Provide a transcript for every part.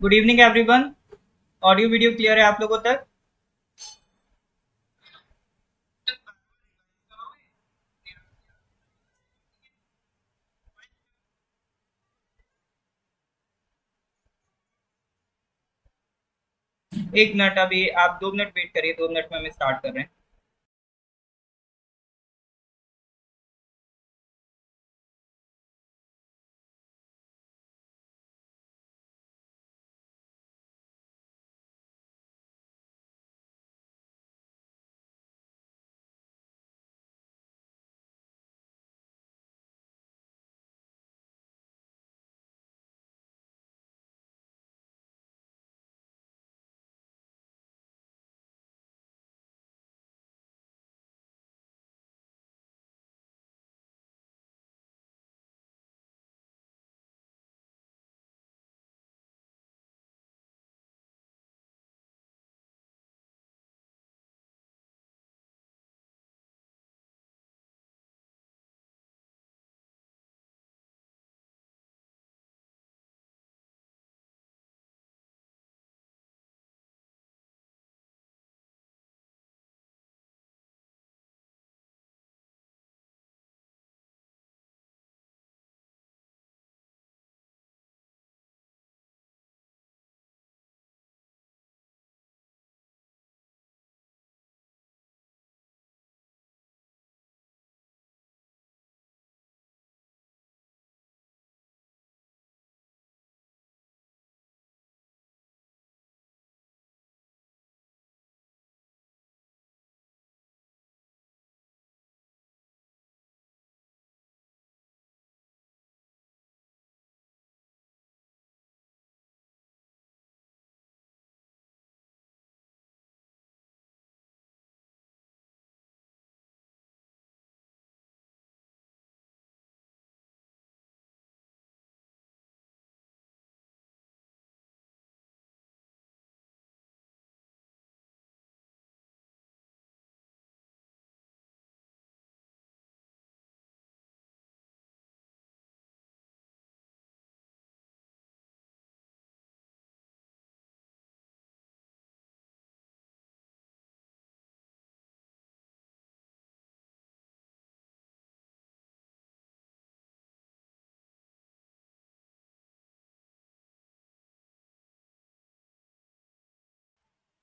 Good evening everyone. Audio video clear है आप लोगों तक? एक मिनट, अभी आप 2 मिनट वेट करिए, 2 मिनट में हम स्टार्ट कर रहे हैं।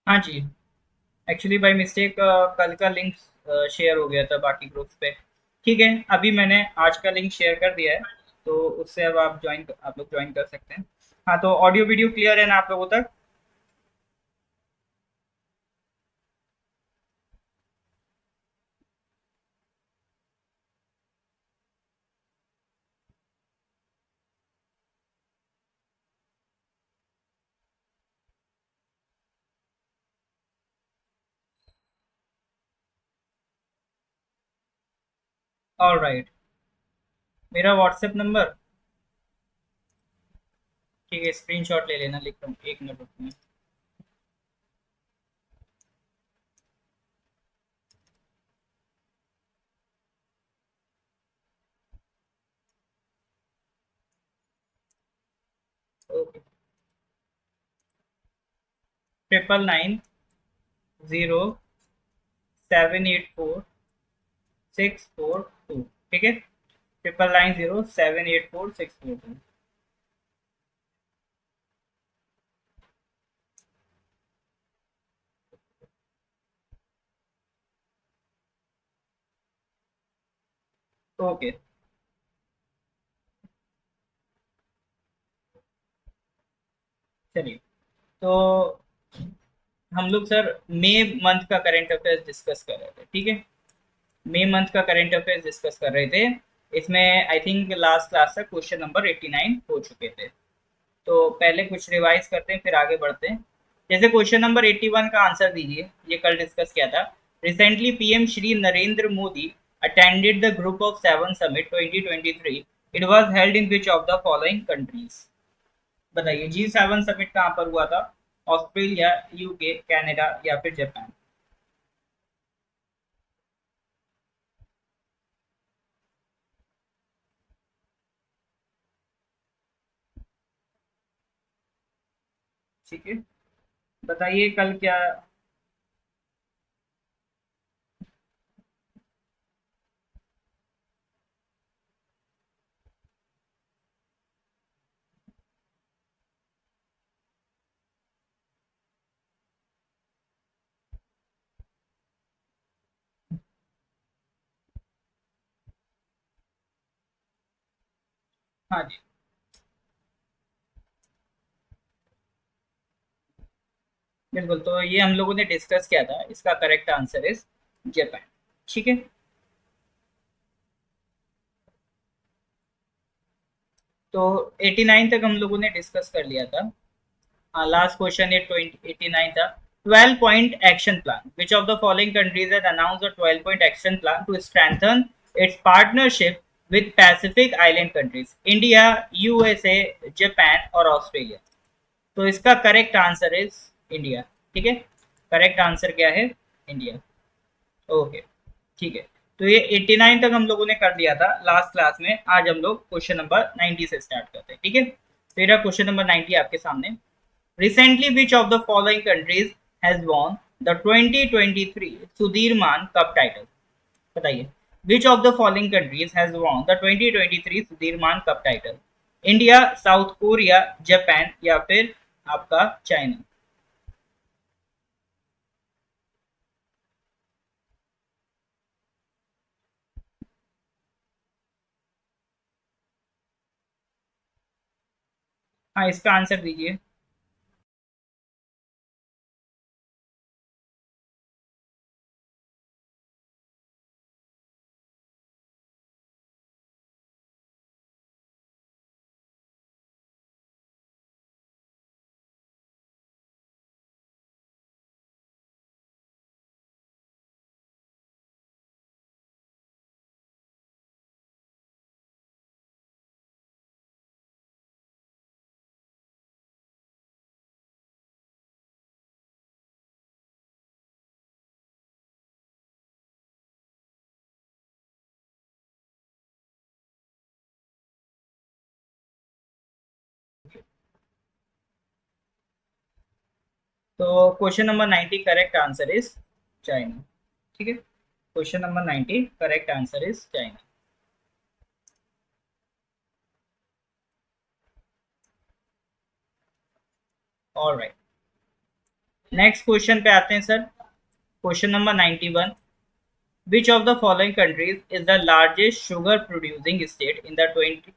हाँ जी। एक्चुअली बाय मिस्टेक कल का लिंक शेयर हो गया था बाकी ग्रुप्स पे। ठीक है, अभी मैंने आज का लिंक शेयर कर दिया है, तो उससे अब आप लोग ज्वाइन कर सकते हैं। हाँ, तो ऑडियो वीडियो क्लियर है ना आप लोगों तक? All right. मेरा व्हाट्सएप नंबर, ठीक है, स्क्रीनशॉट ले लेना, लिख रहा हूँ, एक मिनट रुकना। ओके। 9990 784 642। ठीक है, 9990 784 642। ओके, चलिए। तो हम लोग सर मई मंथ का करंट अफेयर्स डिस्कस कर रहे थे, ठीक है। मई मंथ का करंट अफेयर्स डिस्कस कर रहे थे। इसमें आई थिंक लास्ट क्लास तक क्वेश्चन नंबर 89 हो चुके थे। तो पहले कुछ रिवाइज करते हैं, फिर आगे बढ़ते हैं। जैसे क्वेश्चन नंबर 81 का आंसर दीजिए, ये कल डिस्कस किया था। Recently PM Shri Narendra Modi attended the group of seven summit 2023। It was held in which of the following countries? बताइए, G7 समिट कहाँ पर हुआ था? ऑस्ट्रेलिया, यूके, कनाडा या फिर जापान? ठीक है, बताइए कल क्या। हाँ जी, बिल्कुल, तो ये हम लोगों ने डिस्कस किया था, इसका करेक्ट आंसर इज जापान। ठीक है, तो 89 तक हम लोगों ने डिस्कस कर लिया था। हाँ, लास्ट क्वेश्चन ये 89 था। 12 point action plan, which of the following countries has announced a 12 point action plan to strengthen its partnership with Pacific island countries, India, USA, Japan और ऑस्ट्रेलिया। तो इसका करेक्ट आंसर इज इंडिया। ठीक है, correct answer क्या है? India. Okay, ठीक है, तो ये 89 तक हम लोगों ने कर दिया था लास्ट क्लास में। आज हम लोग क्वेश्चन नंबर 90 से स्टार्ट करते हैं। ठीक है, तो मेरा क्वेश्चन नंबर 90 आपके सामने। Recently, which of the following countries has won the 2023 Sudirman Cup title? बताइए, which of the following countries has won the 2023 Sudirman Cup title? India, south Korea, Japan या फिर आपका चाइना। हाँ, इसका आंसर दीजिए। तो question number 90 correct answer is China. ठीक है, question number 90 correct answer is China. Alright, next question पे आते हैं sir. Question number 91, which of the following countries is the largest sugar producing state in the 20?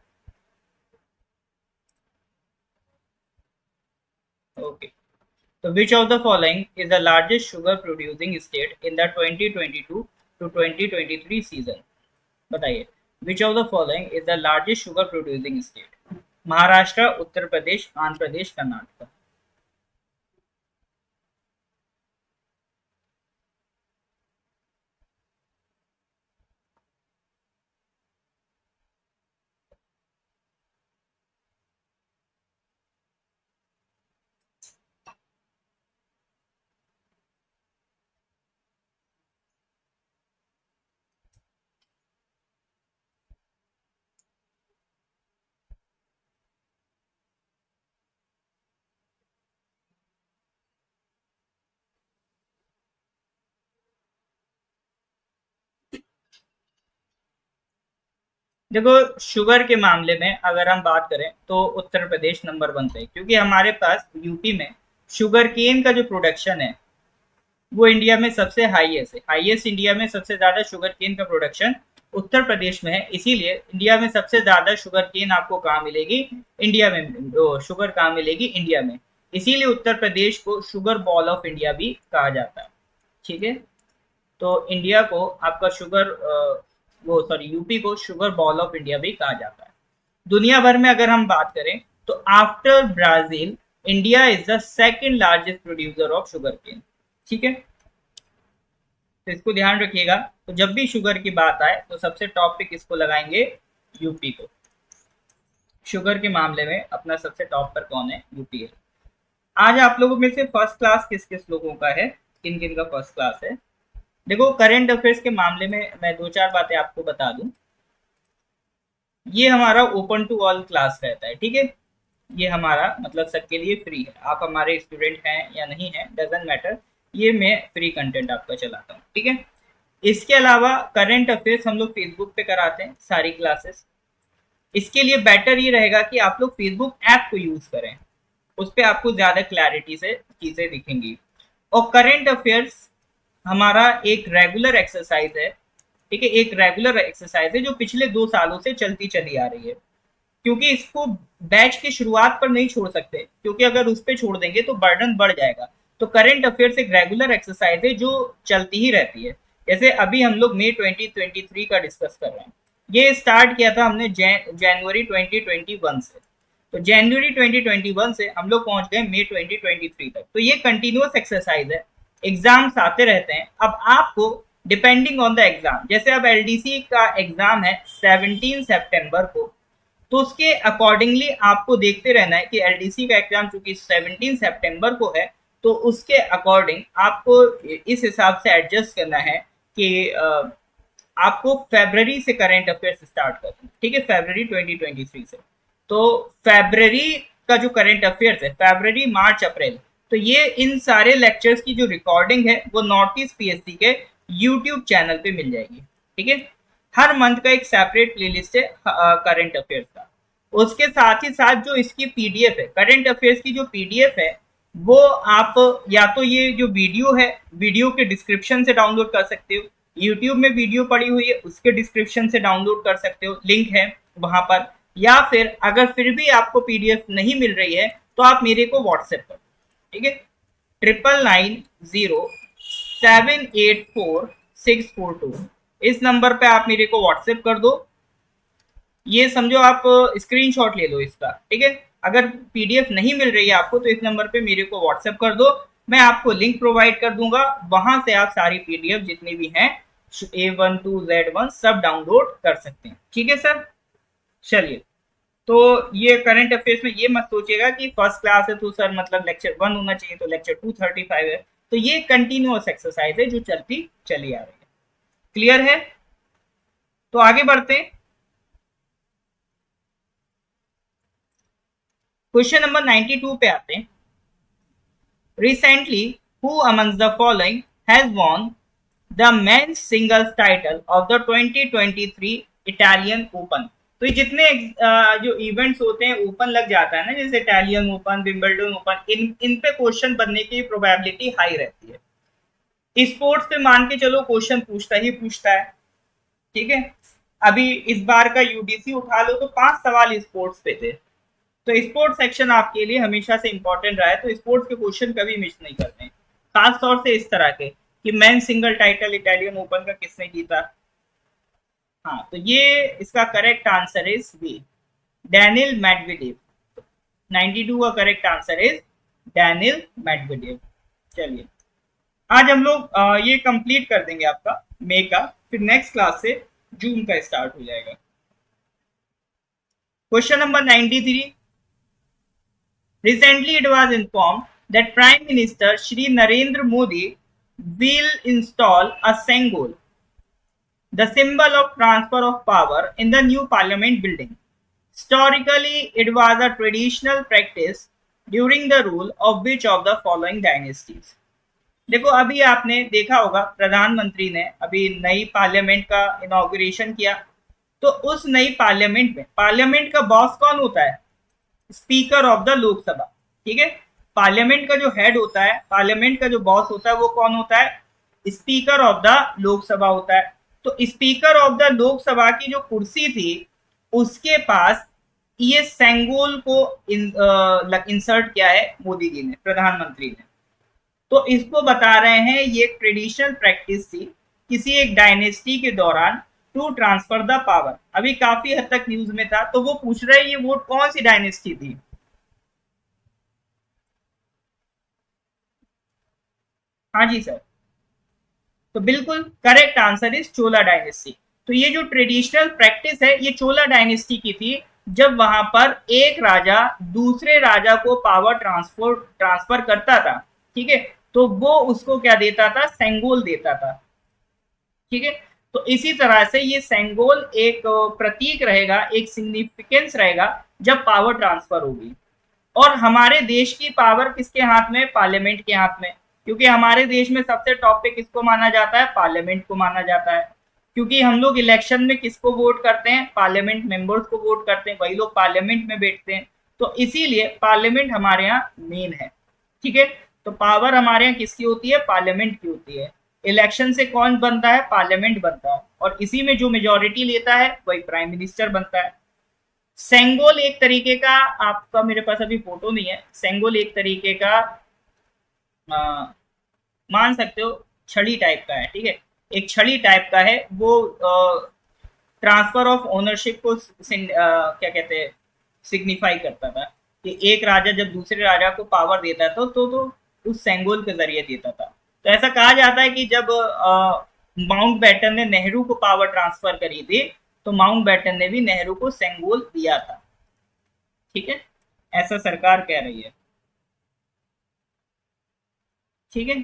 Okay, so which of the following is the largest sugar producing state in the 2022 to 2023 season? बताइए, which of the following is the largest sugar producing state? Maharashtra, Uttar Pradesh, Andhra Pradesh, Karnataka. देखो, sugar के मामले में अगर हम बात करें तो उत्तर प्रदेश नंबर 1 पे है, क्योंकि हमारे पास यूपी में शुगर केन का जो प्रोडक्शन है वो इंडिया में सबसे हाईएस्ट है। हाईएस्ट इंडिया में सबसे ज्यादा शुगर केन का प्रोडक्शन उत्तर प्रदेश में है, इसीलिए इंडिया में सबसे ज्यादा शुगर केन आपको कहाँ मिलेगी? इंडिया में। शुगर कहाँ मिलेगी? इंडिया में। इसीलिए उत्तर प्रदेश को शुगर बॉल ऑफ इंडिया भी कहा जाता है। ठीक है, तो इंडिया को आपका शुगर वो सॉरी यूपी को शुगर बॉल ऑफ इंडिया भी कहा जाता है। दुनिया भर में अगर हम बात करें तो after Brazil, India is the second largest producer of sugar cane. ठीक है, तो इसको ध्यान रखिएगा। तो जब भी शुगर की बात आए तो सबसे टॉप पे किसको लगाएंगे? यूपी को। शुगर के मामले में अपना सबसे टॉप पर कौन है? यूपी है। आज आप लोगों में से फर्स्ट क्लास किस किस लोगों का है? किन किन का फर्स्ट क्लास है? देखो, करंट अफेयर्स के मामले में मैं दो चार बातें आपको बता दूं। ये हमारा ओपन टू ऑल क्लास रहता है। ठीक है, ये हमारा मतलब सबके लिए फ्री है, आप हमारे स्टूडेंट हैं या नहीं हैं डजेंट मैटर, ये मैं फ्री कंटेंट आपका चलाता हूँ, ठीक है। इसके अलावा करंट अफेयर्स हम लोग फेसबुक पे कराते हैं सारी क्लासेस। इसके लिए बेटर ये रहेगा कि आप लोग फेसबुक ऐप को यूज करें, उस पर आपको ज्यादा क्लैरिटी से चीजें दिखेंगी। और करंट अफेयर्स हमारा एक रेगुलर एक्सरसाइज है, ठीक है, एक रेगुलर एक्सरसाइज है जो पिछले 2 सालों से चलती चली आ रही है, क्योंकि इसको बैच की शुरुआत पर नहीं छोड़ सकते, क्योंकि अगर उस पर छोड़ देंगे तो बर्डन बढ़ जाएगा। तो करंट अफेयर्स एक रेगुलर एक्सरसाइज है जो चलती ही रहती है। जैसे अभी हम लोग मई 2023 का डिस्कस कर रहे हैं, ये स्टार्ट किया था हमने जनवरी 2021 से, तो जनवरी 2021 से हम लोग पहुंच गए मई 2023 तक। तो ये कंटिन्यूअस एक्सरसाइज है, एग्जाम्स आते रहते हैं। अब आपको डिपेंडिंग ऑन द एग्जाम, जैसे अब एलडीसी का एग्जाम है 17 सितंबर को, तो उसके अकॉर्डिंगली आपको देखते रहना है कि एलडीसी का एग्जाम चूंकि 17 सितंबर को है, तो उसके अकॉर्डिंग आपको इस हिसाब से एडजस्ट करना है कि आपको फरवरी से करंट अफेयर्स स्टार्ट करना, ठीक है, फरवरी 2023 से। तो फरवरी का जो करंट अफेयर्स है, फरवरी मार्च अप्रैल, तो ये इन सारे लेक्चर्स की जो रिकॉर्डिंग है वो नॉर्थ ईस्ट पीएससी के यूट्यूब चैनल पे मिल जाएगी, ठीक है। हर मंथ का एक सेपरेट प्लेलिस्ट है करंट अफेयर्स का। उसके साथ ही साथ जो इसकी पीडीएफ है, करंट अफेयर्स की जो पीडीएफ है, वो आप या तो ये जो वीडियो है, वीडियो के डिस्क्रिप्शन से डाउनलोड कर सकते हो, यूट्यूब में वीडियो पड़ी हुई है उसके डिस्क्रिप्शन से डाउनलोड कर सकते हो, लिंक है वहां पर। या फिर अगर फिर भी आपको पीडीएफ नहीं मिल रही है तो आप मेरे को व्हाट्सएप कर, ठीक है, 9990784642, इस नंबर पे आप मेरे को व्हाट्सएप कर दो। ये समझो आप स्क्रीनशॉट ले लो इसका, ठीक है। अगर पीडीएफ नहीं मिल रही है आपको तो इस नंबर पे मेरे को व्हाट्सएप कर दो, मैं आपको लिंक प्रोवाइड कर दूंगा, वहां से आप सारी पीडीएफ जितनी भी हैं A1 to Z1 सब डाउनलोड कर सकते हैं, ठीक है सर। चलिए, तो ये करंट अफेयर्स में ये मत सोचिएगा कि फर्स्ट क्लास है तो सर मतलब लेक्चर 1 होना चाहिए तो लेक्चर 235 है, तो ये कंटिन्यूअस एक्सरसाइज है जो चलती चली आ रही है। क्लियर है? तो आगे बढ़ते हैं। क्वेश्चन नंबर 92 पे आते हैं। Recently, who amongst the following has won the men's singles title of the 2023 Italian Open? तो ये जितने जो इवेंट्स होते हैं ओपन लग जाता है ना, जैसे इटालियन ओपन, विंबलडन ओपन, इन पे क्वेश्चन बनने की प्रोबेबिलिटी हाई रहती है। स्पोर्ट्स पे मान के चलो क्वेश्चन पूछता ही पूछता है, ठीक है। अभी इस बार का यूडीसी उठा लो तो 5 सवाल स्पोर्ट्स पे थे, तो स्पोर्ट्स सेक्शन आपके लिए हमेशा से इंपॉर्टेंट रहा है, तो स्पोर्ट्स के क्वेश्चन कभी मिस नहीं करते हैं, खास तौर से इस तरह के कि man single title Italian Open का किसने जीता। हाँ, तो ये इसका correct answer is B, Daniil Medvedev. 92 का correct answer is Daniil Medvedev. चलिए, आज हम लोग ये कंप्लीट कर देंगे आपका मई का, फिर नेक्स्ट क्लास से जून का स्टार्ट हो जाएगा। Question number 93। Recently, it was informed that Prime Minister Shri Narendra Modi will install a Sengol, the symbol of transfer of power, in the new Parliament building. Historically, it was a traditional practice during the rule of which of the following dynasties? देखो, अभी आपने देखा होगा प्रधानमंत्री ने अभी नई parliament का इनॉग्रेशन किया, तो उस नई पार्लियामेंट में पार्लियामेंट का बॉस कौन होता है? स्पीकर ऑफ द लोकसभा, ठीक है। पार्लियामेंट का जो हेड होता है, पार्लियामेंट का जो बॉस होता है वो कौन होता है? स्पीकर ऑफ द लोकसभा होता है। तो स्पीकर ऑफ द लोकसभा की जो कुर्सी थी उसके पास ये सेंगोल को इंसर्ट किया है मोदी जी ने, प्रधानमंत्री ने। तो इसको बता रहे हैं ये एक ट्रेडिशनल प्रैक्टिस थी किसी एक डायनेस्टी के दौरान टू ट्रांसफर द पावर। अभी काफी हद तक न्यूज में था, तो वो पूछ रहे हैं ये वोट कौन सी डायनेस्टी थी? हाँ जी सर, तो बिल्कुल correct answer is Chola dynasty. तो ये जो ट्रेडिशनल प्रैक्टिस है ये चोला डायनेस्टी की थी, जब वहां पर एक राजा दूसरे राजा को पावर ट्रांसफर करता था, ठीक है, तो वो उसको क्या देता था? सेंगोल देता था, ठीक है। तो इसी तरह से ये सेंगोल एक प्रतीक रहेगा, एक सिग्निफिकेंस रहेगा जब पावर ट्रांसफर होगी। और हमारे देश की पावर किसके हाथ में? पार्लियामेंट के हाथ में। क्योंकि हमारे देश में सबसे टॉप पे किसको माना जाता है? पार्लियामेंट को माना जाता है। क्योंकि हम लोग इलेक्शन में किसको वोट करते हैं? पार्लियामेंट मेंबर्स को वोट करते हैं, वही लोग पार्लियामेंट में बैठते हैं। तो इसीलिए पार्लियामेंट हमारे यहाँ मेन है। ठीक है, तो पावर हमारे यहाँ किसकी होती है? पार्लियामेंट की होती है। इलेक्शन से कौन बनता है? पार्लियामेंट बनता है, और इसी में जो मेजोरिटी लेता है वही प्राइम मिनिस्टर बनता है। सेंगोल एक तरीके का, आपका मेरे पास अभी फोटो नहीं है, सेंगोल एक तरीके का आ, मान सकते हो छड़ी टाइप का है। ठीक है, एक छड़ी टाइप का है वो। ट्रांसफर ऑफ ओनरशिप को क्या कहते हैं, सिग्निफाई करता था कि एक राजा जब दूसरे राजा को पावर देता था तो उस सेंगोल के जरिए देता था। तो ऐसा कहा जाता है कि जब माउंट बैटन ने नेहरू को पावर ट्रांसफर करी थी, तो माउंट बैटन ने भी नेहरू को सेंगोल दिया था। ठीक है, ऐसा सरकार कह रही है। ठीक है,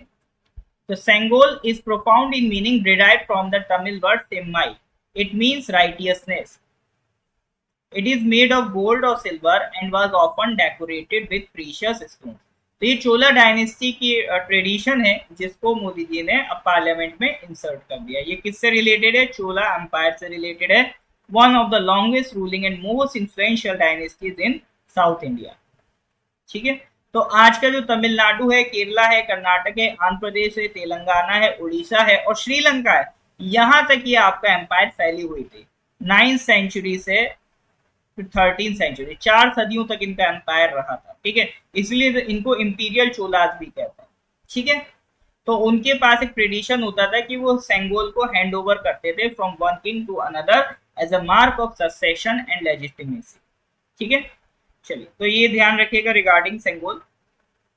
तो Sengol is profound in meaning derived from the Tamil word Semmai. It means righteousness. It is made of gold or silver and was often decorated with precious stones. तो ये चोला डायनेस्टी की ट्रेडिशन है जिसको मोदी जी ने अब पार्लियामेंट में इंसर्ट कर दिया। ये किससे रिलेटेड है? चोला एम्पायर से रिलेटेड है। One of the longest ruling and most influential dynasties in south India. ठीक है, तो आज का जो तमिलनाडु है, केरला है, कर्नाटक है, आंध्र प्रदेश है, तेलंगाना है, उड़ीसा है और श्रीलंका है, यहां तक ये आपका एम्पायर फैली हुई थी 9th सेंचुरी से 13th सेंचुरी। 4 सदियों तक इनका एम्पायर रहा था। ठीक है, इसलिए इनको इंपीरियल चोलास भी कहते हैं। ठीक है, तो उनके पास एक ट्रेडिशन होता था कि वो सेंगोल को हैंड ओवर करते थे from one king to another as a mark of succession and legitimacy. ठीक है, चलिए, तो ये ध्यान रखिएगा रिगार्डिंग सेंगोल।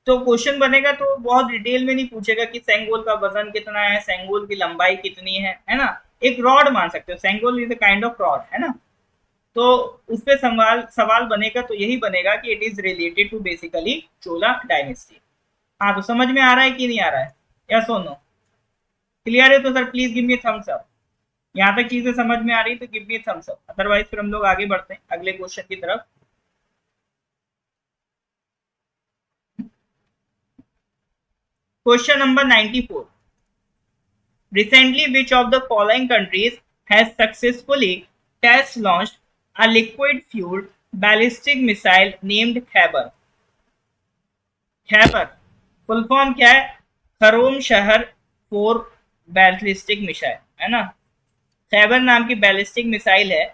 तो क्वेश्चन बनेगा तो बहुत डिटेल में नहीं पूछेगा कि सेंगोल का वजन कितना है, सेंगोल की लंबाई कितनी है ना। एक रॉड मान सकते हो, Sengol is a kind of rod, है ना। तो उस पर सवाल सवाल बनेगा तो यही बनेगा कि it is related to basically Chola dynasty. हाँ, तो समझ में आ रहा है कि नहीं आ रहा है? यस और नो? क्लियर है तो sir please give me thumbs up. यहाँ तक चीजें समझ में आ रही तो give me thumbs up, otherwise फिर हम लोग आगे बढ़ते हैं अगले क्वेश्चन की तरफ। Question number 94। Recently, which of the following countries has successfully test launched a liquid-fueled ballistic missile named Khyber? Khyber full form क्या है? खरोम शहर 4 बैलिस्टिक मिसाइल, है ना। खैबर नाम की बैलिस्टिक मिसाइल है,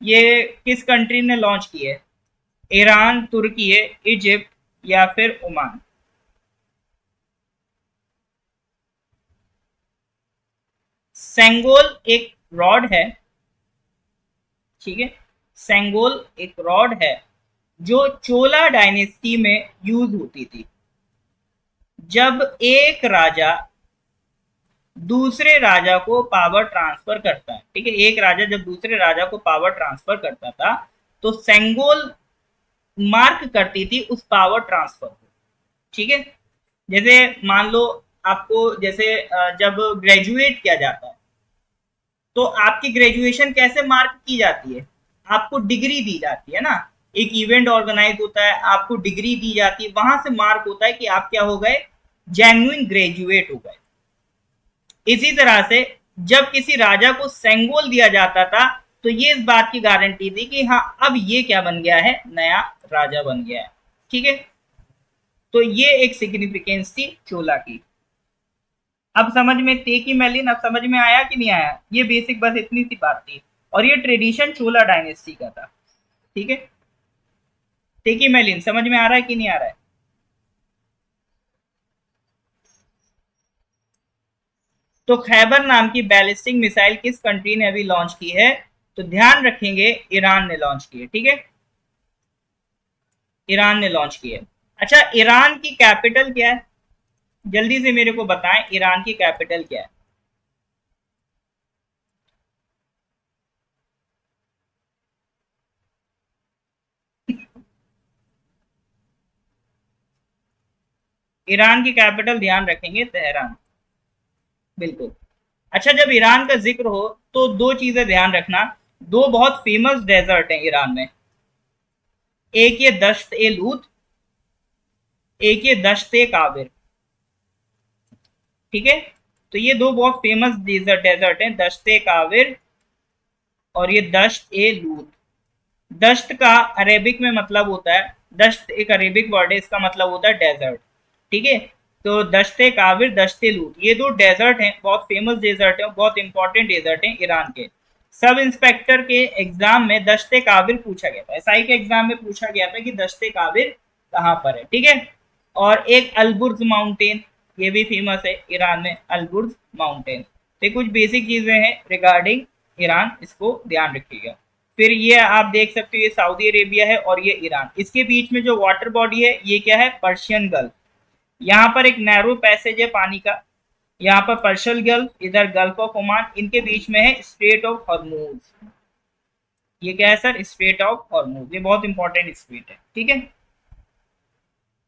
ये किस कंट्री ने लॉन्च की है? ईरान, तुर्की, इजिप्ट या फिर ओमान? सेंगोल एक रॉड है। ठीक है, सेंगोल एक रॉड है जो चोला डायनेस्टी में यूज होती थी। जब एक राजा दूसरे राजा को पावर ट्रांसफर करता है, ठीक है, एक राजा जब दूसरे राजा को पावर ट्रांसफर करता था तो सेंगोल मार्क करती थी उस पावर ट्रांसफर को। ठीक है, जैसे मान लो आपको जैसे जब ग्रेजुएट किया जाता है तो आपकी ग्रेजुएशन कैसे मार्क की जाती है? आपको डिग्री दी जाती है ना। एक इवेंट ऑर्गेनाइज होता है, आपको डिग्री दी जाती है, वहां से मार्क होता है कि आप क्या हो गए? जेन्युइन ग्रेजुएट हो गए। इसी तरह से जब किसी राजा को सेंगोल दिया जाता था तो ये इस बात की गारंटी थी कि हाँ अब ये क्या बन गया है? नया राजा बन गया है। ठीक है, तो ये एक सिग्निफिकेंस थी चोला की। अब समझ में तेकी मैलिन, अब समझ में आया कि नहीं आया? ये बेसिक बस इतनी सी बात थी, और ये ट्रेडिशन चोला डायनेस्टी का था। ठीक है, तेकी मैलिन समझ में आ रहा है कि नहीं आ रहा है? तो खैबर नाम की बैलिस्टिक मिसाइल किस कंट्री ने अभी लॉन्च की है? तो ध्यान रखेंगे ईरान ने लॉन्च की है। ठीक है, ईरान ने लॉन्च की है। अच्छा, ईरान की कैपिटल क्या है? जल्दी से मेरे को बताएं, ईरान की कैपिटल क्या है? ईरान की कैपिटल ध्यान रखेंगे, तेहरान। बिल्कुल। अच्छा, जब ईरान का जिक्र हो तो दो चीजें ध्यान रखना। दो बहुत फेमस डेजर्ट हैं ईरान में। एक ये दश्त ए लूत, एक ये दश्त ए काबिर। ठीक है, तो ये दो बहुत फेमस डेजर्ट हैं, दश्त ए काबिर और ये दश्त ए लूत। दश्त का अरेबिक में मतलब होता है, दश्त एक अरेबिक वर्ड है, इसका मतलब होता है डेजर्ट। ठीक है, तो दश्ते काबिर, दश्ते लूत, ये दो डेजर्ट हैं, बहुत फेमस डेजर्ट हैं, बहुत इंपॉर्टेंट डेजर्ट हैं ईरान के। सब इंस्पेक्टर के एग्जाम में दश्ते काबिर पूछा गया था, एसआई के एग्जाम में पूछा गया था कि दश्ते काबिर कहाँ पर है। ठीक है, और एक अलबुर्ज माउंटेन, ये भी फेमस है ईरान में, अलबुर्ज माउंटेन। तो कुछ बेसिक चीजें हैं रिगार्डिंग ईरान, इसको ध्यान रखिएगा। फिर ये आप देख सकते हो, ये सऊदी अरेबिया है और ये ईरान, इसके बीच में जो वाटर बॉडी है ये क्या है, पर्शियन गल्फ। यहाँ पर एक नैरो पैसेज है पानी का, यहाँ पर पर्शियन गल्फ, इधर गल्फ ऑफ ओमान, इनके बीच में है स्ट्रेट ऑफ हॉर्मूज। ये क्या है सर, स्ट्रेट ऑफ हॉर्मूज, ये बहुत इंपॉर्टेंट स्ट्रेट है। ठीक है,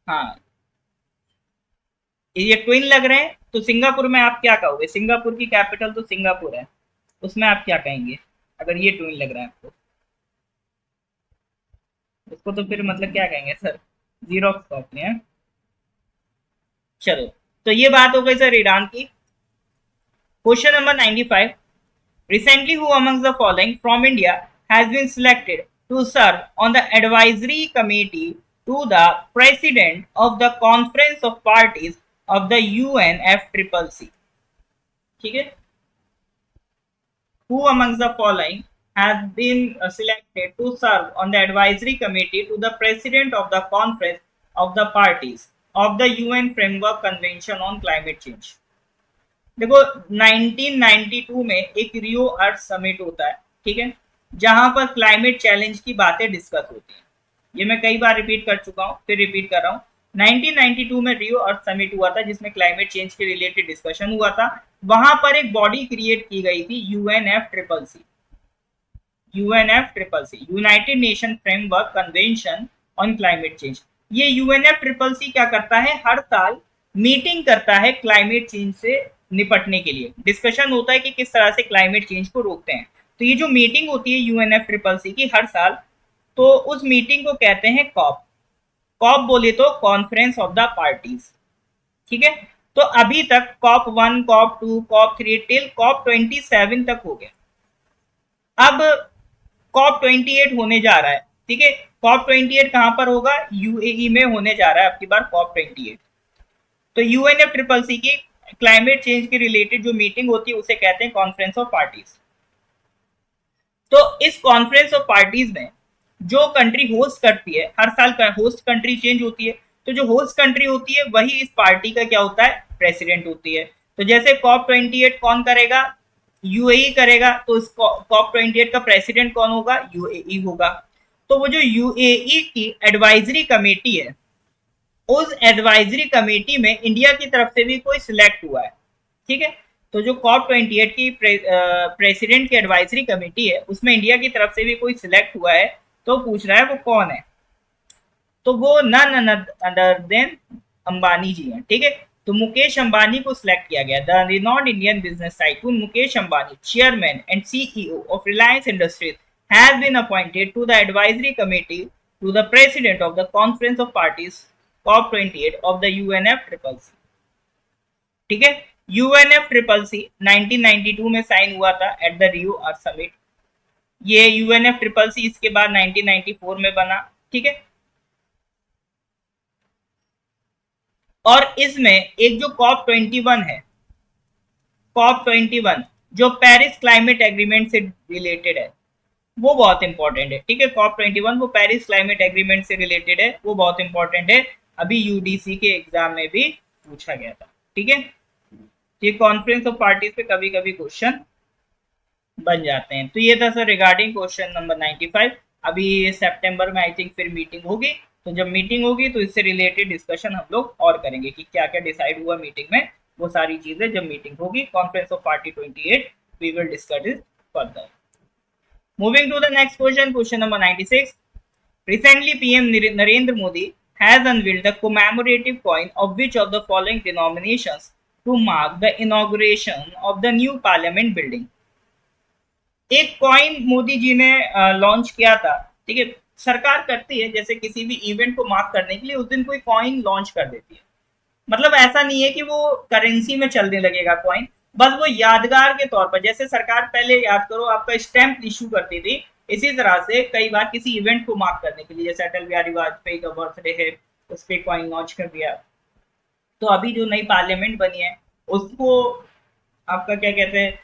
हाँ, ये ट्विन लग रहे हैं, तो सिंगापुर में आप क्या कहोगे, सिंगापुर की कैपिटल तो सिंगापुर है, उसमें आप क्या कहेंगे अगर ये ट्विन लग रहा है आपको, उसको तो फिर मतलब क्या कहेंगे सर, जीरोक्स कॉपी है। चलो, तो ये बात हो गई सर ईरान की। Question number 95, recently who amongst the following from India has been selected to serve on the advisory committee to the president of the conference of parties of the UNFCCC? ठीक है, who amongst the following has been selected to serve on the advisory committee to the president of the conference of the parties of the UN framework convention on climate change? देखो, 1992 में एक रियो Earth summit होता है, ठीक है, जहां पर climate challenge की बातें डिस्कस होती हैं। ये मैं कई बार रिपीट कर चुका हूं, फिर रिपीट कर रहा हूं। 1992 में रियो अर्थ समिट हुआ था, जिसमें क्लाइमेट चेंज के रिलेटेड डिस्कशन हुआ था। वहां पर एक बॉडी क्रिएट की गई थी, UNFCCC, UNFCCC, United nation framework convention on climate change. ये यूएनएफसीसीसी क्या करता है, हर साल मीटिंग करता है क्लाइमेट चेंज से निपटने के लिए, डिस्कशन होता है कि किस तरह से क्लाइमेट चेंज को रोकते हैं। तो ये जो मीटिंग होती है यूएनएफसीसीसी की हर साल, तो उस मीटिंग को कहते हैं कॉप। कॉप बोले तो कॉन्फ्रेंस ऑफ द पार्टीज। ठीक है, तो अभी तक COP 1, COP 2, COP 3 till COP 27 तक हो गया। अब कॉप 28 होने जा रहा है। ठीक है, कॉप 28 कहां पर होगा, यूएई में होने जा रहा है आपकी बार कॉप 28। तो यूएनएफसीसीसी की क्लाइमेट चेंज के रिलेटेड जो मीटिंग होती है उसे कहते हैं कॉन्फ्रेंस ऑफ पार्टीज। तो इस कॉन्फ्रेंस ऑफ पार्टीज में जो कंट्री होस्ट करती है, हर साल होस्ट कंट्री चेंज होती है, तो जो होस्ट कंट्री होती है वही इस पार्टी का क्या होता है, प्रेसिडेंट होती है। तो जैसे कॉप 28 कौन करेगा, यूएई करेगा, तो इस कॉप 28 का प्रेसिडेंट कौन होगा, यूएई होगा। तो वो जो यूएई की एडवाइजरी कमेटी है, उस एडवाइजरी कमेटी में इंडिया की तरफ से भी कोई सिलेक्ट हुआ है। ठीक है, तो जो कॉप 28 की प्रेसिडेंट की एडवाइजरी कमेटी है, उसमें इंडिया की तरफ से भी कोई सिलेक्ट हुआ है, तो पूछ रहा है वो कौन है, तो वो नन अदर देन अंबानी जी हैं। ठीक है, तो मुकेश अंबानी को सिलेक्ट किया गया। The renowned Indian business tycoon Mukesh Ambani, chairman and CEO of Reliance Industries, has been appointed to the advisory committee to the president of the Conference of Parties COP 28 of the UNFCCC. ठीक है, UNFCCC 1992 में sign हुआ था at the Rio Earth Summit. ये UNFCCC इसके बाद 1994 में बना। ठीक है, और इसमें एक जो कॉप 21 है, कॉप 21 जो पेरिस क्लाइमेट एग्रीमेंट से रिलेटेड है, वो बहुत इंपॉर्टेंट है। ठीक है, कॉप 21 वो पेरिस क्लाइमेट एग्रीमेंट से रिलेटेड है, वो बहुत इंपॉर्टेंट है, अभी यूडीसी के एग्जाम में भी पूछा गया था। ठीक है, ये कॉन्फ्रेंस ऑफ पार्टीज पे कभी कभी क्वेश्चन बन जाते हैं। तो ये था सर रिगार्डिंग क्वेश्चन नंबर 95। अभी सितंबर में आई थिंक फिर मीटिंग होगी, तो जब मीटिंग होगी तो इससे रिलेटेड डिस्कशन हम लोग और करेंगे कि क्या क्या डिसाइड हुआ मीटिंग में, वो सारी चीजें जब मीटिंग होगी Conference of Party 28 we will discuss it further. Moving to the next question, question number 96. Recently, PM Narendra Modi has unveiled the commemorative coin of which of the following denominations to mark the inauguration of the new parliament building? एक coin Modi ji ने launch किया था, ठीक है, सरकार करती है, जैसे किसी भी इवेंट को मार्क करने के लिए उस दिन कोई कॉइन लॉन्च कर देती है। मतलब ऐसा नहीं है कि वो करेंसी में चलने लगेगा कॉइन, बस वो यादगार के तौर पर, जैसे सरकार पहले याद करो आपका स्टैंप इशू करती थी, इसी तरह से कई बार किसी इवेंट को मार्क करने के लिए, जैसे अटल बिहारी वाजपेयी का बर्थडे है, उस पर कॉइन लॉन्च कर दिया। तो अभी जो नई पार्लियामेंट बनी है उसको आपका क्या कहते हैं,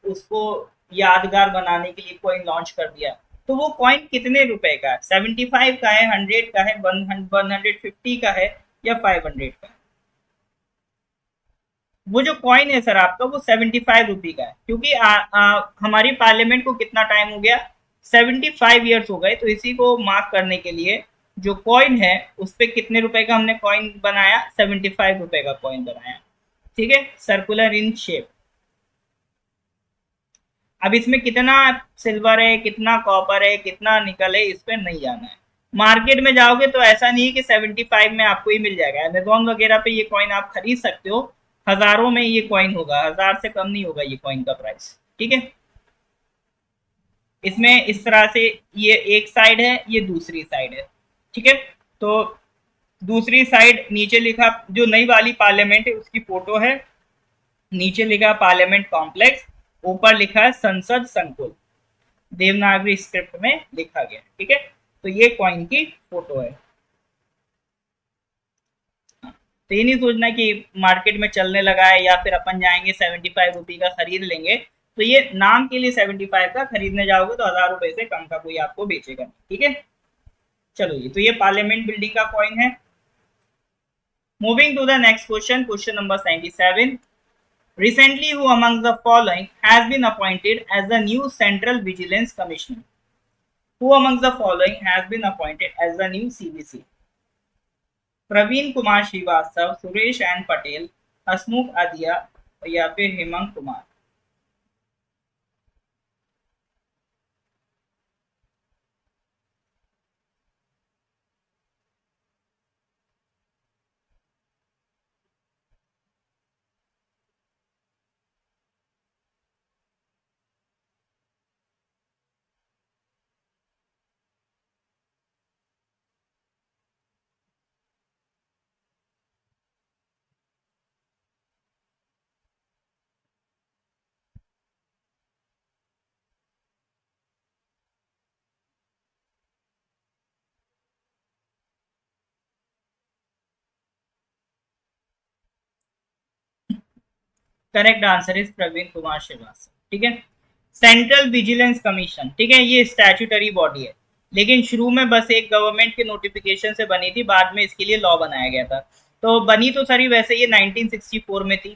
उसको यादगार बनाने के लिए कॉइन लॉन्च कर दिया। तो वो कॉइन कितने रुपए का है, 75 का है, 100 का है, 150 का है, या 500 का है? वो जो कॉइन है सर आपका वो 75 रुपी का है, क्योंकि हमारी पार्लियामेंट को कितना टाइम हो गया, 75 ईयर्स हो गए। तो इसी को मार्क करने के लिए जो कॉइन है उस पर कितने रुपए का हमने कॉइन बनाया, 75 रुपए का कॉइन बनाया। ठीक है, सर्कुलर इन शेप। अब इसमें कितना सिल्वर है, कितना कॉपर है, कितना निकल है, इस पर नहीं जाना है। मार्केट में जाओगे तो ऐसा नहीं है कि 75 में आपको ही मिल जाएगा, अमेजोन वगैरह पे ये कॉइन आप खरीद सकते हो, हजारों में ये कॉइन होगा, 1000 से कम नहीं होगा ये कॉइन का प्राइस। ठीक है, इसमें इस तरह से ये एक साइड है, ये दूसरी साइड है। ठीक है, तो दूसरी साइड नीचे लिखा, जो नई वाली पार्लियामेंट है उसकी फोटो है, नीचे लिखा पार्लियामेंट कॉम्प्लेक्स, ऊपर लिखा है संसद संकुल, देवनागरी स्क्रिप्ट में लिखा गया। ठीक है, तो ये कॉइन की फोटो है। तो ये नहीं सोचना कि मार्केट में चलने लगा है या फिर अपन जाएंगे 75 रुपी का खरीद लेंगे, तो ये नाम के लिए 75 का, खरीदने जाओगे तो 1000 रुपए से कम का कोई आपको बेचेगा नहीं। ठीक है, चलो जी, तो ये पार्लियामेंट बिल्डिंग का कॉइन है। Moving to the next question, question number 97। Recently, who among the following has been appointed as the new Central Vigilance Commissioner? Who among the following has been appointed as the new CVC? Praveen Kumar Srivastava, Suresh N Patel, Hasmukh Adhia, या फिर Hemant Kumar? Correct answer is Praveen Kumar Srivastava. ठीक है, central vigilance commission, ठीक है, ये statutory body है, लेकिन शुरू में बस एक गवर्नमेंट के नोटिफिकेशन से बनी थी, बाद में इसके लिए लॉ बनाया गया था। तो बनी तो सारी वैसे ये 1964 में थी।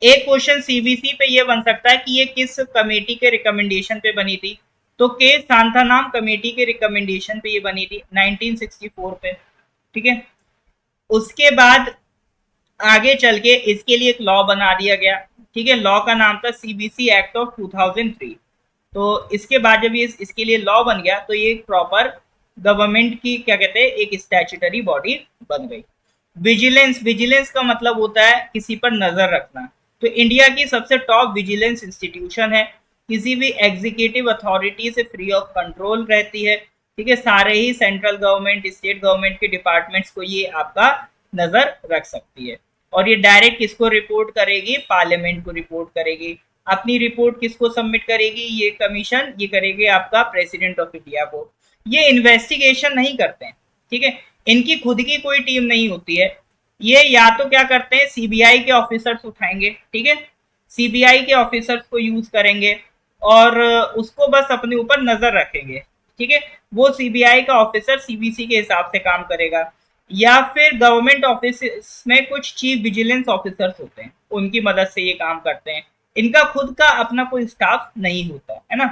एक क्वेश्चन सीबीसी पे ये बन सकता है कि ये किस कमेटी के रिकमेंडेशन पे बनी थी, तो के सांथानाम कमेटी के रिकमेंडेशन पे ये बनी थी 1964 पे। ठीक है, उसके बाद आगे चल के इसके लिए एक लॉ बना दिया गया। ठीक है, लॉ का नाम था सीबीसी एक्ट ऑफ 2003। तो इसके बाद जब ये इसके लिए लॉ बन गया तो ये प्रॉपर गवर्नमेंट की क्या कहते हैं, एक स्टैट्यूटरी बॉडी बन गई। विजिलेंस, विजिलेंस का मतलब होता है किसी पर नजर रखना। तो इंडिया की सबसे टॉप विजिलेंस इंस्टीट्यूशन है, किसी भी एग्जीक्यूटिव अथॉरिटी से फ्री ऑफ कंट्रोल रहती है। ठीक है, सारे ही सेंट्रल गवर्नमेंट, स्टेट गवर्नमेंट के डिपार्टमेंट्स को ये आपका नजर रख सकती है। और ये डायरेक्ट किसको रिपोर्ट करेगी, पार्लियामेंट को रिपोर्ट करेगी। अपनी रिपोर्ट किसको सबमिट करेगी ये कमीशन, ये करेगी आपका प्रेसिडेंट ऑफ इंडिया को। ये इन्वेस्टिगेशन नहीं करते हैं। ठीक है, इनकी खुद की कोई टीम नहीं होती है, ये या तो क्या करते हैं, सीबीआई के ऑफिसर्स उठाएंगे। ठीक है, सीबीआई के ऑफिसर्स को यूज करेंगे और उसको बस अपने ऊपर नजर रखेंगे। ठीक है, वो सीबीआई का ऑफिसर सीबीसी के हिसाब से काम करेगा, या फिर गवर्नमेंट ऑफिस में कुछ चीफ विजिलेंस ऑफिसर्स होते हैं, उनकी मदद से ये काम करते हैं। इनका खुद का अपना कोई स्टाफ नहीं होता है ना।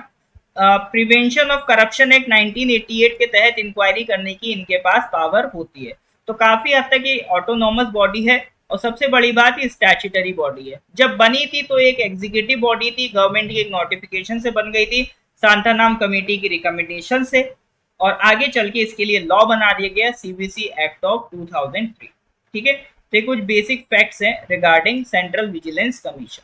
प्रिवेंशन ऑफ करप्शन एक्ट 1988 के तहत इंक्वायरी करने की इनके पास पावर होती है। तो काफी हद तक ये ऑटोनोमस बॉडी है, और सबसे बड़ी बात ये स्टैट्यूटरी बॉडी है। जब बनी थी तो एक एग्जीक्यूटिव बॉडी थी, गवर्नमेंट की एक नोटिफिकेशन से बन गई थी, सांथानाम कमेटी की रिकमेंडेशन से, और आगे चल के इसके लिए लॉ बना दिया गया सीबीसी एक्ट ऑफ 2003। ठीक है, तो कुछ बेसिक फैक्ट्स हैं रिगार्डिंग सेंट्रल विजिलेंस कमीशन।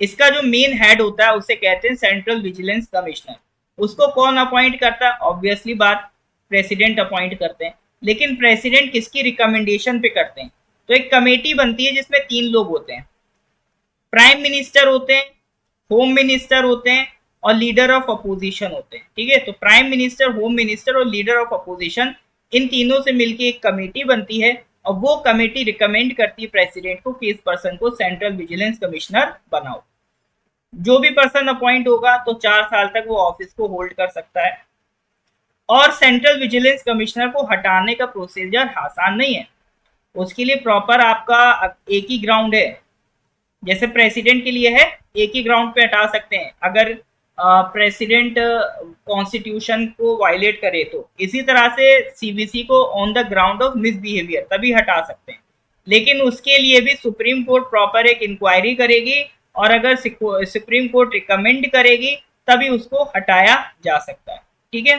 इसका जो मेन हेड होता है उसे कहते हैं सेंट्रल विजिलेंस कमिश्नर। उसको कौन अपॉइंट करता है? ऑब्वियसली बात, प्रेसिडेंट अपॉइंट करते हैं। लेकिन प्रेसिडेंट किसकी रिकमेंडेशन पे करते हैं? तो एक कमेटी बनती है जिसमें 3 लोग होते हैं, प्राइम मिनिस्टर होते हैं, होम मिनिस्टर होते हैं और लीडर ऑफ अपोजिशन होते हैं। ठीक है, तो प्राइम मिनिस्टर, होम मिनिस्टर और लीडर ऑफ अपोजिशन, इन तीनों से मिलकर एक कमेटी बनती है और वो कमेटी रिकमेंड करती है प्रेसिडेंट को कि इस पर्सन को सेंट्रल विजिलेंस कमिश्नर बनाओ। जो भी पर्सन अपॉइंट होगा तो 4 साल तक वो ऑफिस को होल्ड कर सकता है। और सेंट्रल विजिलेंस कमिश्नर को हटाने का प्रोसीजर आसान नहीं है, उसके लिए प्रॉपर आपका एक ही ग्राउंड है। जैसे प्रेसिडेंट के लिए है, एक ही ग्राउंड पे हटा सकते हैं अगर प्रेसिडेंट कॉन्स्टिट्यूशन को वायलेट करे, तो इसी तरह से सीवीसी को on the ground of misbehaviour तभी हटा सकते हैं। लेकिन उसके लिए भी सुप्रीम कोर्ट प्रॉपर एक इंक्वायरी करेगी और अगर सुप्रीम कोर्ट रिकमेंड करेगी तभी उसको हटाया जा सकता है। ठीक है,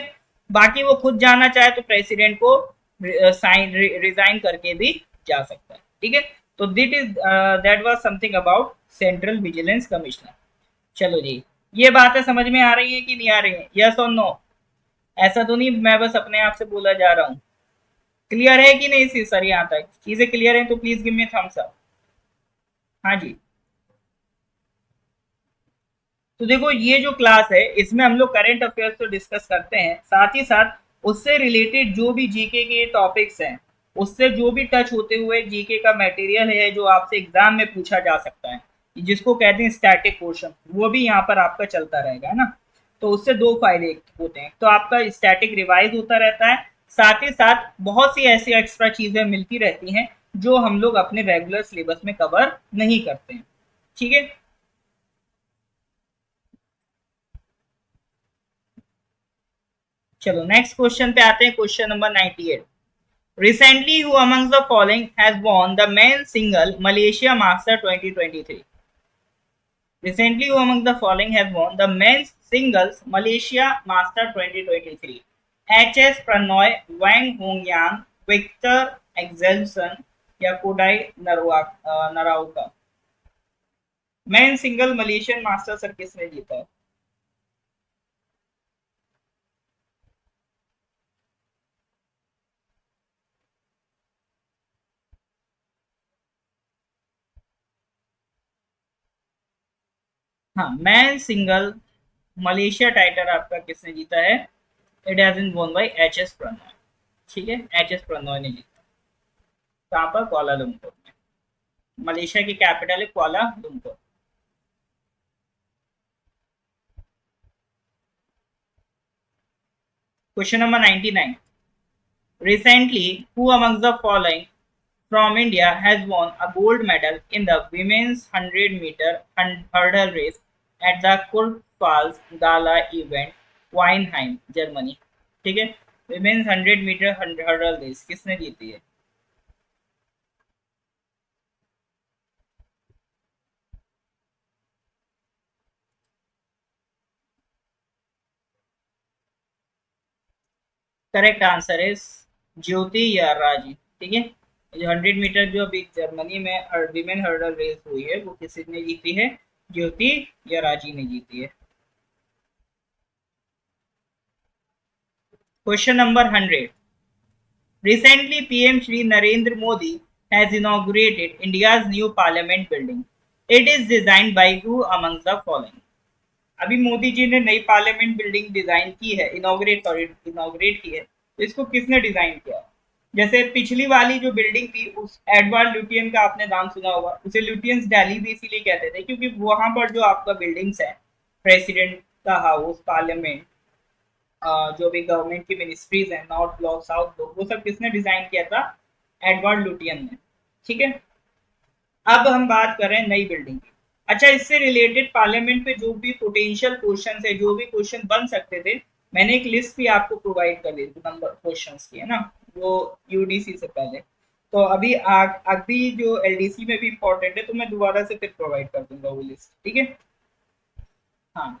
बाकी वो खुद जाना चाहे तो प्रेसिडेंट को साइन रिजाइन करके भी जा सकता है। ठीक है, तो that was something about central vigilance commissioner. चलो जी, ये बातें समझ में आ रही है कि नहीं आ रही है? यस और नो? ऐसा तो नहीं मैं बस अपने आप से बोला जा रहा हूँ। क्लियर है कि नहीं सी सर? यहाँ तक चीजें क्लियर है तो please give me thumbs up. हाँ जी, तो देखो ये जो क्लास है इसमें हम लोग करंट अफेयर्स तो डिस्कस करते हैं, साथ ही साथ उससे रिलेटेड जो भी जीके के टॉपिक्स हैं, उससे जो भी टच होते हुए जीके का मटेरियल है जो आपसे एग्जाम में पूछा जा सकता है, जिसको कहते हैं स्टैटिक क्वेश्चन, वो भी यहाँ पर आपका चलता रहेगा, है ना। तो उससे दो फायदे होते हैं, तो आपका स्टैटिक रिवाइज होता रहता है, साथ ही साथ बहुत सी ऐसी एक्स्ट्रा चीजें मिलती रहती हैं जो हम लोग अपने रेगुलर सिलेबस में कवर नहीं करते हैं। ठीक है, चलो नेक्स्ट क्वेश्चन पे आते हैं, question number 98। Recently, who amongst the following has won the men's single Malaysia Master 2023? Recently, who among the following has won the men's singles Malaysia Master 2023? H.S. Pranoy, Wang Hongyang, Victor Axelsen या Kodai Naraoka? Men single Malaysian master sir किसने जीता है? हाँ, man single Malaysia title आपका किसने जीता है? It has been वोन बाय एच एस प्रणॉय। ठीक है, एच एस प्रणॉय ने जीता। कहाँ पर? कुआलालंपुर में। मलेशिया की कैपिटल है Kuala Lumpur. Question number 99। Recently, who amongst the following from India has won a gold medal in the women's 100-meter hurdle race at the Kurpfalz Gala event, Weinheim, Germany? ठीक है, women's 100-meter hurdle race किसने जीती है? Correct answer is ज्योति या राजी। ठीक है, जो 100 मीटर जो अभी जर्मनी में विमेन हर्डल रेस हुई है वो किसी ने जीती है? ज्योति या राजी ने जीती है। Question number 100। Recently, PM Shri Narendra Modi has inaugurated India's new parliament building. It is designed by who amongst the following? अभी मोदी जी ने नई पार्लियामेंट बिल्डिंग डिजाइन की है, इनॉग्रेट की है, तो इसको किसने डिजाइन किया? जैसे पिछली वाली जो बिल्डिंग थी उस एडवर्ड ल्यूटियन का आपने नाम सुना होगा, उसे ल्यूटियंस दिल्ली भी इसीलिए कहते थे क्योंकि वहां पर जो आपका बिल्डिंग्स है, प्रेसिडेंट का हाउस, पार्लियामेंट, जो भी गवर्नमेंट की मिनिस्ट्रीज हैं, नॉर्थ ब्लॉक, साउथ ब्लॉक, वो सब किसने डिजाइन किया था? एडवर्ड लुटियन ने। ठीक है, अब हम बात करें नई बिल्डिंग की। अच्छा, इससे रिलेटेड पार्लियामेंट पे जो भी पोटेंशियल क्वेश्चन है, जो भी क्वेश्चन बन सकते थे, मैंने एक लिस्ट भी आपको प्रोवाइड कर दी थी नंबर क्वेश्चन की, है ना, वो यूडीसी से पहले। तो अभी जो एलडीसी में भी इंपॉर्टेंट है तो मैं दोबारा से फिर प्रोवाइड कर दूंगा वो लिस्ट। ठीक है, हाँ,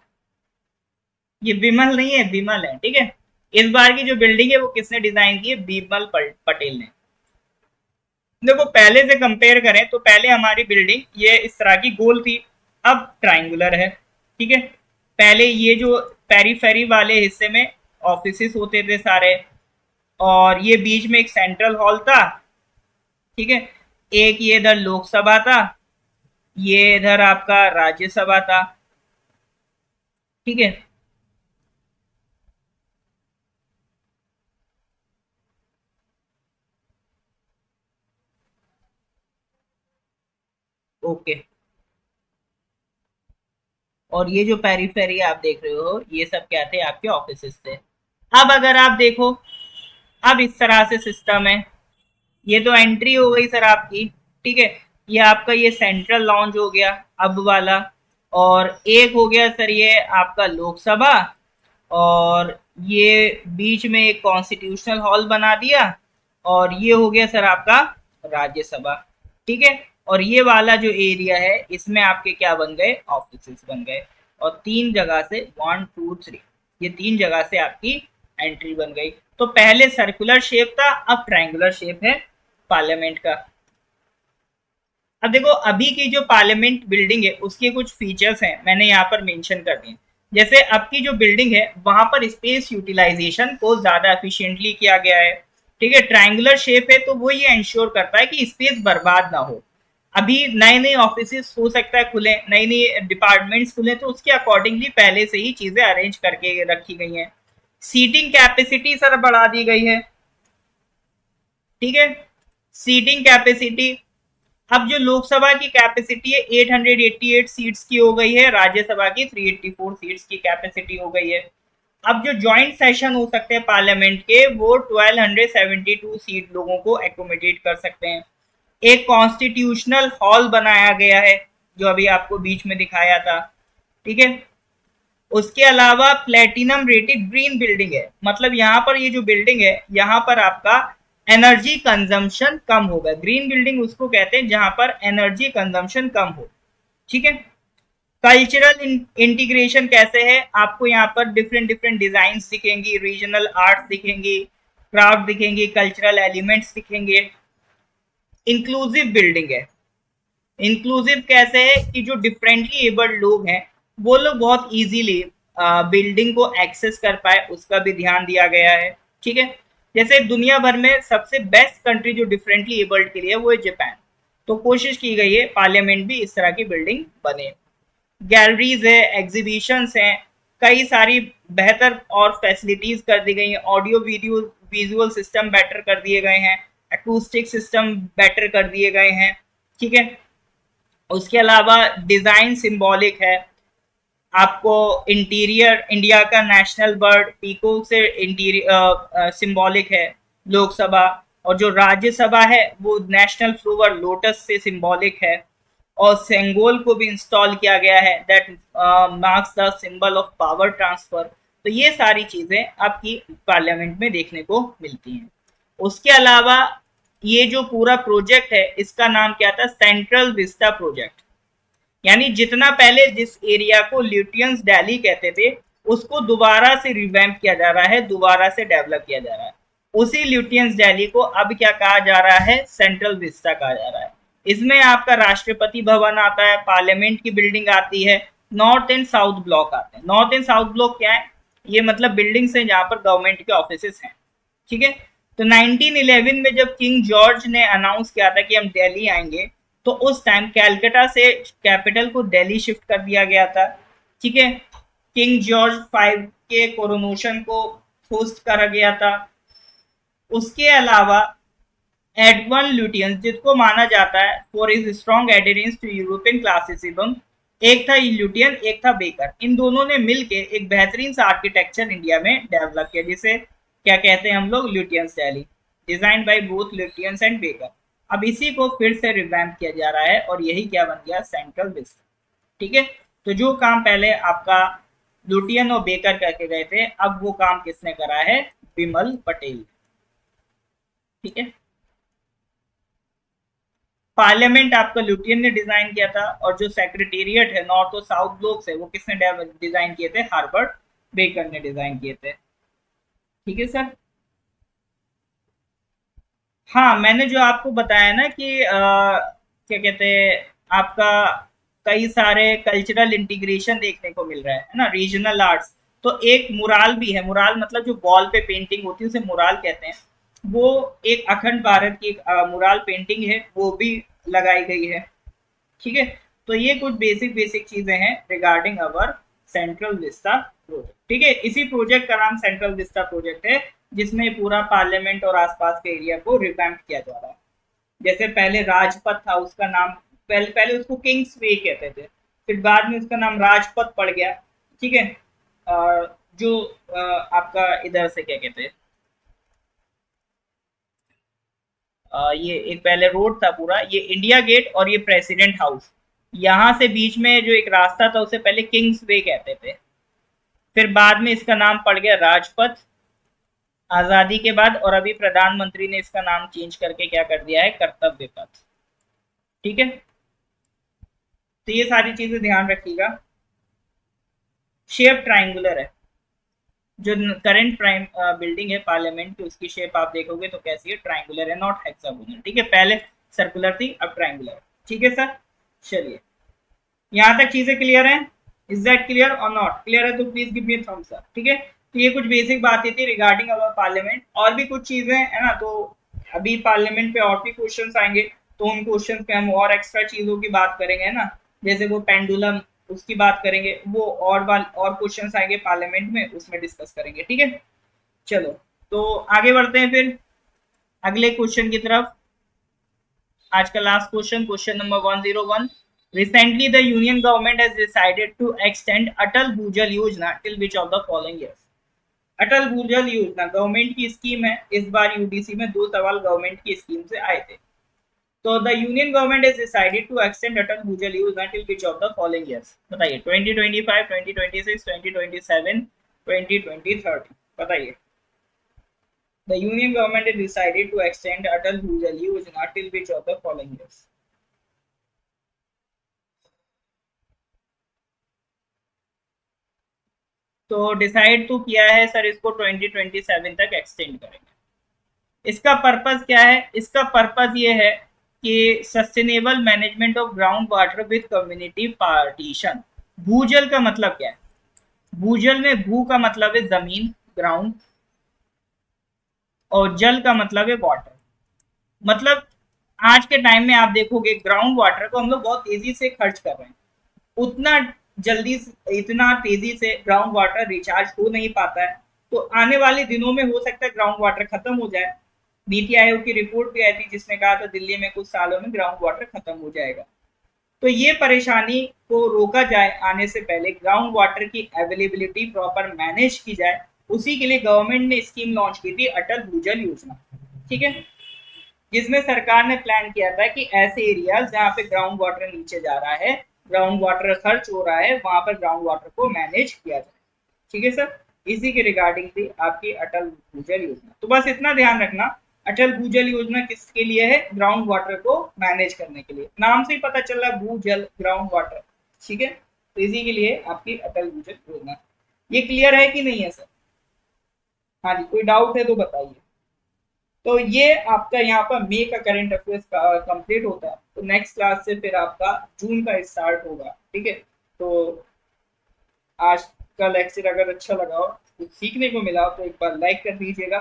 ये विमल नहीं है, विमल है। ठीक है, इस बार की जो बिल्डिंग है वो किसने डिजाइन की है? बीमल पटेल ने। देखो पहले से कंपेयर करें तो पहले हमारी बिल्डिंग ये इस तरह की गोल थी, अब ट्राइंगुलर है। ठीक है, पहले ये जो पेरीफेरी वाले हिस्से में ऑफिसेस होते थे सारे, और ये बीच में एक सेंट्रल हॉल था, ठीक है। एक ये इधर लोकसभा था, ये इधर आपका राज्यसभा था, ठीक है। ओके, और ये जो पेरीफेरी आप देख रहे हो ये सब क्या थे, आपके ऑफिसेस थे। अब अगर आप देखो, अब इस तरह से सिस्टम है। ये तो एंट्री हो गई सर आपकी, ठीक है। ये आपका ये सेंट्रल लॉन्च हो गया अब वाला, और एक हो गया सर ये आपका लोकसभा, और ये बीच में एक कॉन्स्टिट्यूशनल हॉल बना दिया, और ये हो गया सर आपका राज्यसभा, ठीक है। और ये वाला जो एरिया है इसमें आपके क्या बन गए, ऑफिसेस बन गए। और तीन जगह से 1 2 3, ये तीन जगह से आपकी एंट्री बन गई। तो पहले सर्कुलर शेप था, अब ट्रायंगुलर शेप है पार्लियामेंट का। अब देखो अभी की जो पार्लियामेंट बिल्डिंग है उसके कुछ फीचर्स हैं, मैंने यहाँ पर मेंशन कर दिए। जैसे अब की जो बिल्डिंग है वहां पर स्पेस यूटिलाइजेशन को ज्यादा एफिशिएंटली किया गया है, ठीक है। ट्रायंगुलर शेप है तो वो ये इंश्योर करता है कि स्पेस बर्बाद ना हो। अभी नए नए ऑफिस हो सकता है खुले, नई नई डिपार्टमेंट्स खुले, तो उसके अकॉर्डिंगली पहले से ही चीजें अरेंज करके रखी गई हैं। सीटिंग कैपेसिटी सर बढ़ा दी गई है, ठीक है। सीटिंग कैपेसिटी, अब जो लोकसभा की कैपेसिटी है 888 सीट्स की हो गई है, राज्यसभा की 384 सीट्स की कैपेसिटी हो गई है। अब जो ज्वाइंट सेशन हो सकते हैं पार्लियामेंट के वो 1272 सीट लोगों को एकोमोडेट कर सकते हैं। एक कॉन्स्टिट्यूशनल हॉल बनाया गया है जो अभी आपको बीच में दिखाया था, ठीक है। उसके अलावा प्लेटिनम रेटेड ग्रीन बिल्डिंग है, मतलब यहाँ पर ये जो बिल्डिंग है यहाँ पर आपका एनर्जी कंजम्पशन कम होगा। ग्रीन बिल्डिंग उसको कहते हैं जहां पर एनर्जी कंजम्पशन कम हो, ठीक है। कल्चरल इंटीग्रेशन कैसे है, आपको यहाँ पर डिफरेंट डिफरेंट डिजाइन दिखेंगी, रीजनल आर्ट दिखेंगी, क्राफ्ट दिखेंगे, कल्चरल एलिमेंट्स दिखेंगे। इंक्लूसिव बिल्डिंग है। इंक्लूसिव कैसे है कि जो डिफरेंटली एबल्ड लोग हैं वो लोग बहुत इजीली बिल्डिंग को एक्सेस कर पाए, उसका भी ध्यान दिया गया है, ठीक है। जैसे दुनिया भर में सबसे बेस्ट कंट्री जो डिफरेंटली एबल्ड के लिए वो है जापान, तो कोशिश की गई है पार्लियामेंट भी इस तरह की बिल्डिंग बने। गैलरीज है, एग्जीबिशंस हैं, कई सारी बेहतर और फैसिलिटीज कर दी गई हैं। Audio video visual system better कर दिए गए हैं, अकूस्टिक सिस्टम बेटर कर दिए गए हैं, ठीक है। उसके अलावा डिजाइन सिंबॉलिक है। आपको इंटीरियर इंडिया का नेशनल बर्ड पीकॉक से इंटीरियर सिंबॉलिक है लोकसभा, और जो राज्यसभा है वो नेशनल फ्लावर लोटस से सिंबॉलिक है। और सेंगोल को भी इंस्टॉल किया गया है, that marks the symbol of power transfer. तो ये सारी चीजें आपकी पार्लियामेंट में देखने को मिलती हैं। उसके अलावा ये जो पूरा प्रोजेक्ट है इसका नाम क्या था, सेंट्रल विस्टा प्रोजेक्ट। यानी जितना पहले जिस एरिया को ल्यूटियंस दिल्ली कहते थे उसको दोबारा से रिवैम्प किया जा रहा है, दोबारा से डेवलप किया जा रहा है। उसी ल्यूटियंस दिल्ली को अब क्या कहा जा रहा है, सेंट्रल विस्टा कहा जा रहा है। इसमें आपका राष्ट्रपति भवन आता है, पार्लियामेंट की बिल्डिंग आती है, नॉर्थ एंड साउथ ब्लॉक आते हैं। नॉर्थ एंड साउथ ब्लॉक क्या है, ये मतलब बिल्डिंग्स हैं जहां पर गवर्नमेंट के ऑफिसेस हैं, ठीक है। तो 1911 में जब किंग जॉर्ज ने अनाउंस किया था कि हम दिल्ली आएंगे, तो उस टाइम कैलकाटा से कैपिटल को दिल्ली शिफ्ट कर दिया गया था, ठीक है। किंग जॉर्ज 5 के कोरोनेशन को होस्ट करा गया था। उसके अलावा एडवर्ड ल्यूटियंस, जिसको माना जाता है for his strong adherence to European classicism, एक था ल्यूटियन एक था बेकर, इन दोनों ने मिलके एक बेहतरीन सा आर्किटेक्चर इंडिया में डेवलप किया जिसे क्या कहते हैं हम लोग, Lutyens Delhi, design by both Lutyens and baker. अब इसी को फिर से रिवैम्प किया जा रहा है और यही क्या बन गया, सेंट्रल विस्टा, ठीक है। तो जो काम पहले आपका लुटियन और बेकर करके गए थे, अब वो काम किसने करा है, विमल पटेल, ठीक है। पार्लियामेंट आपका लुटियन ने डिजाइन किया था, और जो सेक्रेटेरिएट है नॉर्थ और साउथ ब्लॉक्स है वो किसने डिजाइन किए थे, हार्वर्ड बेकर ने डिजाइन किए थे, ठीक है सर। हाँ, मैंने जो आपको बताया ना कि क्या कहते हैं आपका कई सारे कल्चरल इंटीग्रेशन देखने को मिल रहा है ना, रीजनल आर्ट्स। तो एक मुराल भी है, मुराल मतलब जो वॉल पे पेंटिंग होती है उसे मुराल कहते हैं। वो एक अखंड भारत की एक मुराल पेंटिंग है, वो भी लगाई गई है। ठीक है, तो ये कुछ बेसिक बेसिक चीजें हैं रिगार्डिंग अवर सेंट्रल विस्टा प्रोजेक्ट। ठीक है, इसी प्रोजेक्ट का नाम सेंट्रल विस्टा प्रोजेक्ट है, जिसमें पूरा पार्लियामेंट और आसपास के एरिया को रिवैम्प किया जा रहा है। जैसे पहले राजपथ था, उसका नाम पहले पहले उसको किंग्स वे कहते थे, फिर बाद में उसका नाम राजपथ पड़ गया। ठीक है, जो आपका इधर से क्या कहते हैं, ये एक पहले रोड था पूरा, ये इंडिया गेट और ये प्रेसिडेंट हाउस, यहाँ से बीच में जो एक रास्ता था उसे पहले किंग्स वे कहते थे, फिर बाद में इसका नाम पड़ गया राजपथ आजादी के बाद, और अभी प्रधानमंत्री ने इसका नाम चेंज करके क्या कर दिया है, कर्तव्य पथ। ठीक है, तो ये सारी चीजें ध्यान रखिएगा। शेप ट्राइंगुलर है, जो करंट प्राइम बिल्डिंग है पार्लियामेंट की, उसकी शेप आप देखोगे तो कैसी है, ट्राइंगुलर है, नॉट हेक्सागोनल। ठीक है, पहले सर्कुलर थी, अब ट्राइंगुलर। ठीक है सर, चलिए यहाँ तक चीजें क्लियर हैं? इज दैट क्लियर और नॉट क्लियर है तो please give me thumbs up. ठीक है, तो ये कुछ बेसिक बातें थी रिगार्डिंग अवर पार्लियामेंट। और भी कुछ चीजें है ना, तो अभी पार्लियामेंट पे और भी क्वेश्चंस आएंगे, तो उन क्वेश्चंस पे हम और एक्स्ट्रा चीजों की बात करेंगे, है ना। जैसे वो पेंडुलम, उसकी बात करेंगे, वो और क्वेश्चंस आएंगे पार्लियामेंट में, उसमें डिस्कस करेंगे। ठीक है, चलो तो आगे बढ़ते हैं फिर अगले क्वेश्चन की तरफ। आज का last question, question number 101। Recently, the Union government has decided to extend Atal Bhujal Yojana till which of the following years? अटल भूजल योजना गवर्नमेंट की स्कीम है। इस बार यूडीसी में दो सवाल गवर्नमेंट की स्कीम से आए थे। तो the union government has decided to extend अटल भूजल योजना till which of the following years? बताइए, 2025, 2026, 2027, 2030, बताइए। The union government has decided to extend Atal Bhujal Yojana till which of the following years? तो डिसाइड तो किया है सर, इसको 2027 तक एक्सटेंड करेंगे। इसका पर्पस क्या है? इसका पर्पस ये है कि sustainable management of ground water with community partition. भूजल का मतलब क्या है? भूजल में भू का मतलब है जमीन, ग्राउंड, और जल का मतलब है वाटर। मतलब आज के टाइम में आप देखोगे ग्राउंड वाटर को हम लोग बहुत तेजी से खर्च कर रहे हैं, उतना जल्दी, इतना तेजी से ग्राउंड वाटर रिचार्ज हो नहीं पाता है। तो आने वाले दिनों में हो सकता है ग्राउंड वाटर खत्म हो जाए। नीति आयोग की रिपोर्ट भी आई थी जिसने कहा था दिल्ली में कुछ सालों में ग्राउंड वाटर खत्म हो जाएगा। तो ये परेशानी को रोका जाए आने से पहले, ग्राउंड वाटर की अवेलेबिलिटी प्रॉपर मैनेज की जाए, उसी के लिए गवर्नमेंट ने स्कीम लॉन्च की थी अटल भूजल योजना। ठीक है, जिसमें सरकार ने प्लान किया था कि ऐसे एरियाज जहाँ पे ग्राउंड वाटर नीचे जा रहा है, ग्राउंड वाटर खर्च हो रहा है, वहां पर ग्राउंड वाटर को मैनेज किया जाए। ठीक है सर, इसी के रिगार्डिंग थी आपकी अटल भूजल योजना। तो बस इतना ध्यान रखना, अटल भूजल योजना किसके लिए है? ग्राउंड वाटर को मैनेज करने के लिए। नाम से ही पता चल रहा है, भूजल, ग्राउंड वाटर। ठीक है, तो इसी के लिए आपकी अटल भूजल योजना। ये क्लियर है कि नहीं है सर? हाँ जी, कोई डाउट है तो बताइए। तो ये आपका यहाँ पर मई का करंट अफेयर्स कंप्लीट होता है। तो नेक्स्ट क्लास से फिर आपका जून का स्टार्ट होगा। ठीक है, तो आज का लेक्चर अगर अच्छा लगा हो, कुछ सीखने को मिला हो, तो एक बार लाइक कर दीजिएगा।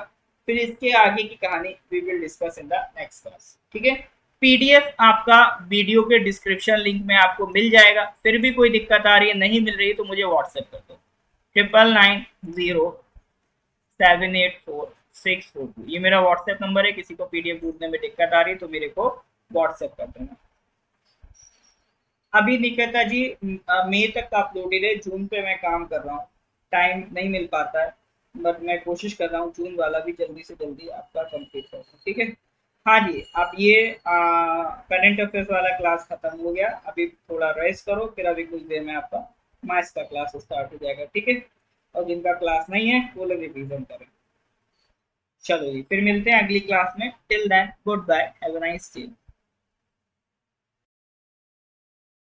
फिर इसके आगे की कहानी we will discuss in the next class. ठीक है, पीडीएफ आपका वीडियो के डिस्क्रिप्शन लिंक में आपको मिल जाएगा। फिर भी कोई दिक्कत आ रही है, नहीं मिल रही, तो मुझे व्हाट्सएप कर दो, 9990784642। ये मेरा व्हाट्सएप नंबर है। किसी को पीडीएफ ढूंढने में दिक्कत आ रही है तो मेरे को व्हाट्सएप कर देना। अभी निकिता जी मई तक का अपलोडेड है, जून पे मैं काम कर रहा हूँ, टाइम नहीं मिल पाता है, बट मैं कोशिश कर रहा हूँ जून वाला भी जल्दी से जल्दी आपका कंप्लीट कर दूँ। ठीक है, हाँ जी, आप ये करंट अफेयर्स वाला क्लास खत्म हो गया, अभी थोड़ा रेस्ट करो, फिर अभी कुछ देर में आपका मैथ्स का क्लास स्टार्ट हो जाएगा। ठीक है, और जिनका क्लास नहीं है वो लोग रिवीजन करें। चलो जी, फिर मिलते हैं अगली क्लास में। Till then goodbye, have a nice day.